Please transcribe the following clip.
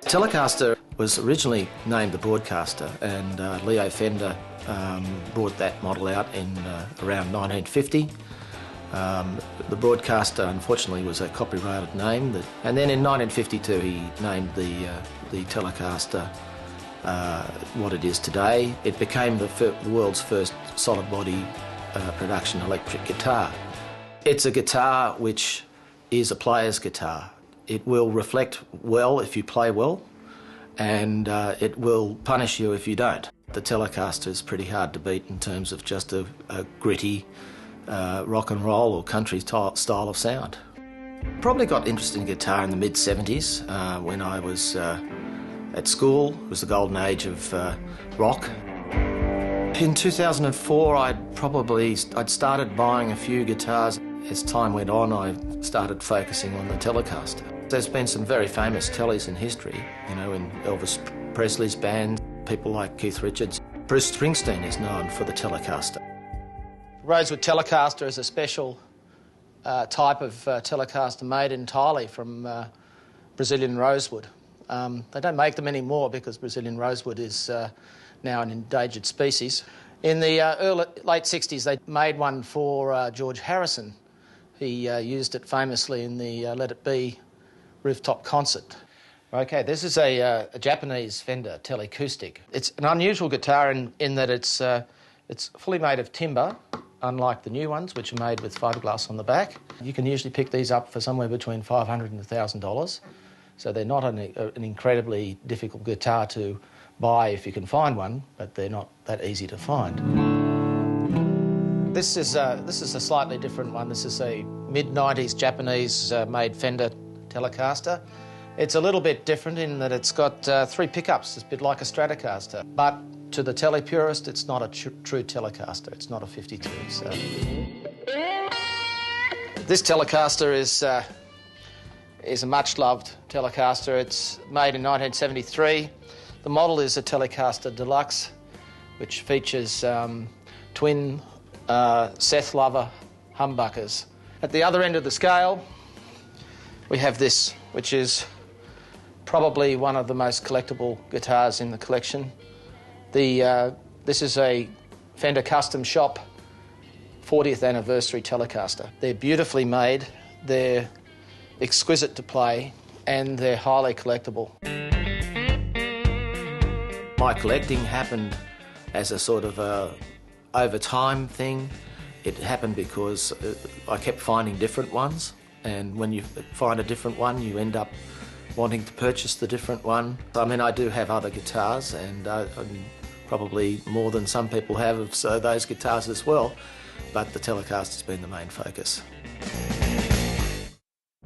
Telecaster was originally named the Broadcaster, and Leo Fender brought that model out in around 1950. The Broadcaster, unfortunately, was a copyrighted name, and then in 1952 he named the Telecaster what it is today. It became the world's first solid body production electric guitar. It's a guitar which is a player's guitar. It will reflect well if you play well, and it will punish you if you don't. The Telecaster is pretty hard to beat in terms of just a gritty rock and roll or country style of sound. Probably got interested in guitar in the mid-70s when I was at school. It was the golden age of rock. In 2004 I'd started buying a few guitars. As time went on, I started focusing on the Telecaster. There's been some very famous tellies in history, you know, in Elvis Presley's band, people like Keith Richards. Bruce Springsteen is known for the Telecaster. Rosewood Telecaster is a special type of Telecaster made entirely from Brazilian rosewood. They don't make them anymore because Brazilian rosewood is now an endangered species. In the late 60s, they made one for George Harrison. He used it famously in the Let It Be rooftop concert. Okay, this is a Japanese Fender Teleacoustic. It's an unusual guitar in that it's fully made of timber, unlike the new ones, which are made with fiberglass on the back. You can usually pick these up for somewhere between $500 and $1,000. So they're not an incredibly difficult guitar to buy if you can find one, but they're not that easy to find. This is a slightly different one. This is a mid-90s Japanese made Fender Telecaster. It's a little bit different in that it's got 3 pickups. It's a bit like a Stratocaster, but to the tele purist, it's not a true Telecaster. It's not a 52. So this Telecaster is a much-loved Telecaster. It's made in 1973. The model is a Telecaster Deluxe, which features twin Seth Lover humbuckers. At the other end of the scale, we have this, which is probably one of the most collectible guitars in the collection. This is a Fender Custom Shop 40th anniversary Telecaster. They're beautifully made, they're exquisite to play, and they're highly collectible. My collecting happened as a sort of over time thing. It happened because I kept finding different ones, and when you find a different one, you end up wanting to purchase the different one. I mean, I do have other guitars, and probably more than some people have of those guitars as well, but the Telecaster's been the main focus.